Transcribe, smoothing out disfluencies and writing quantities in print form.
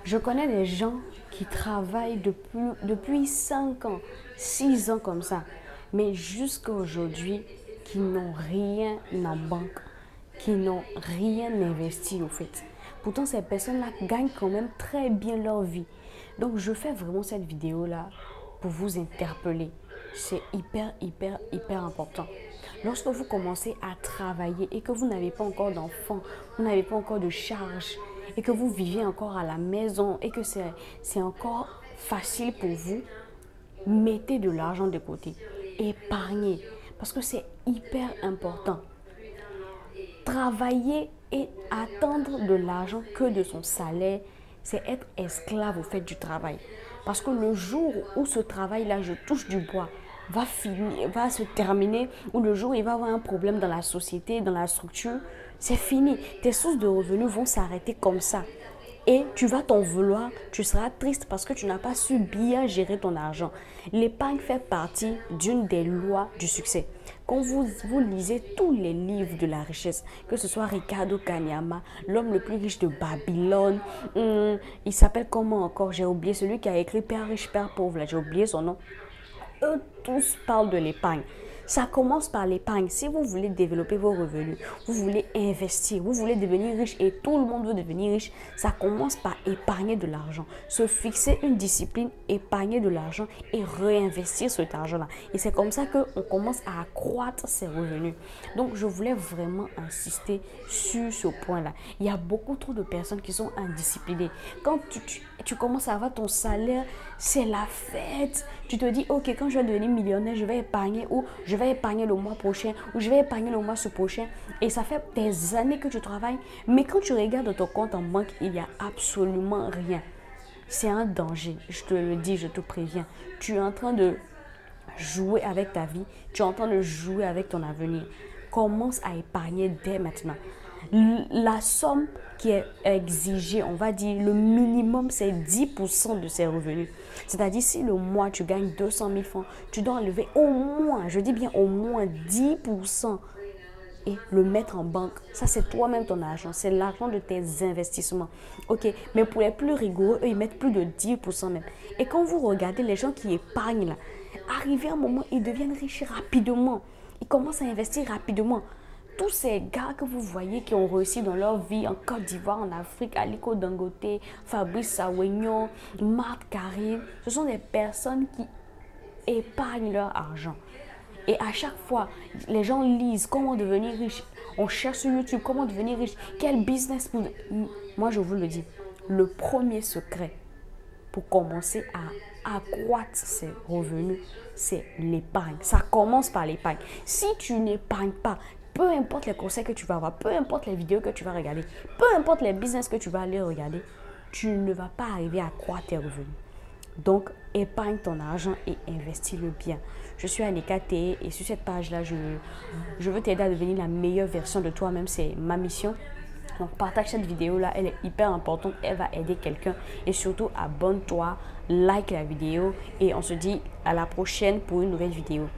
Je connais des gens qui travaillent depuis 5 ans, 6 ans comme ça, mais jusqu'à aujourd'hui, qui n'ont rien en banque, qui n'ont rien investi au fait. Pourtant, ces personnes-là gagnent quand même très bien leur vie. Donc, je fais vraiment cette vidéo-là pour vous interpeller. C'est hyper important. Lorsque vous commencez à travailler et que vous n'avez pas encore d'enfants, vous n'avez pas encore de charges et que vous vivez encore à la maison et que c'est encore facile pour vous, mettez de l'argent de côté. Épargnez parce que c'est hyper important. Travailler et attendre de l'argent que de son salaire, c'est être esclave au fait du travail. Parce que le jour où ce travail-là, je touche du bois, va se terminer, ou le jour où il va y avoir un problème dans la société, dans la structure, c'est fini. Tes sources de revenus vont s'arrêter comme ça. Et tu vas t'en vouloir, tu seras triste parce que tu n'as pas su bien gérer ton argent. L'épargne fait partie d'une des lois du succès. Quand vous lisez tous les livres de la richesse, que ce soit Ricardo Kanyama, l'homme le plus riche de Babylone, il s'appelle comment encore? J'ai oublié, celui qui a écrit Père riche, Père pauvre, j'ai oublié son nom. Eux tous parlent de l'épargne. Ça commence par l'épargne. Si vous voulez développer vos revenus, vous voulez investir, vous voulez devenir riche et tout le monde veut devenir riche, ça commence par épargner de l'argent. Se fixer une discipline, épargner de l'argent et réinvestir cet argent-là. Et c'est comme ça qu'on commence à accroître ses revenus. Donc, je voulais vraiment insister sur ce point-là. Il y a beaucoup trop de personnes qui sont indisciplinées. Quand tu commences à avoir ton salaire, c'est la fête. Tu te dis, ok, quand je vais devenir millionnaire, je vais épargner ou je vais épargner le mois prochain ou je vais épargner le mois prochain. Et ça fait des années que tu travailles. Mais quand tu regardes ton compte en banque, il n'y a absolument rien. C'est un danger. Je te le dis, je te préviens. Tu es en train de jouer avec ta vie. Tu es en train de jouer avec ton avenir. Commence à épargner dès maintenant. La somme qui est exigée, on va dire le minimum, c'est 10% de ses revenus. C'est-à-dire, si le mois tu gagnes 200 000 francs, tu dois enlever au moins, je dis bien au moins 10% et le mettre en banque. Ça, c'est toi-même ton argent. C'est l'argent de tes investissements. Ok, mais pour les plus rigoureux, eux, ils mettent plus de 10% même. Et quand vous regardez les gens qui épargnent là, arrivé à un moment, ils deviennent riches rapidement. Ils commencent à investir rapidement. Tous ces gars que vous voyez qui ont réussi dans leur vie en Côte d'Ivoire, en Afrique, Aliko Dangote, Fabrice Sawegnon, Marc Karim, ce sont des personnes qui épargnent leur argent. Et à chaque fois, les gens lisent comment devenir riche. On cherche sur YouTube comment devenir riche. Quel business pour... Moi, je vous le dis, le premier secret pour commencer à accroître ses revenus, c'est l'épargne. Ça commence par l'épargne. Si tu n'épargnes pas, peu importe les conseils que tu vas avoir, peu importe les vidéos que tu vas regarder, peu importe les business que tu vas aller regarder, tu ne vas pas arriver à accroître tes revenus. Donc, épargne ton argent et investis-le bien. Je suis Annika T et sur cette page-là, je veux t'aider à devenir la meilleure version de toi-même. C'est ma mission. Donc, partage cette vidéo-là. Elle est hyper importante. Elle va aider quelqu'un. Et surtout, abonne-toi, like la vidéo. Et on se dit à la prochaine pour une nouvelle vidéo.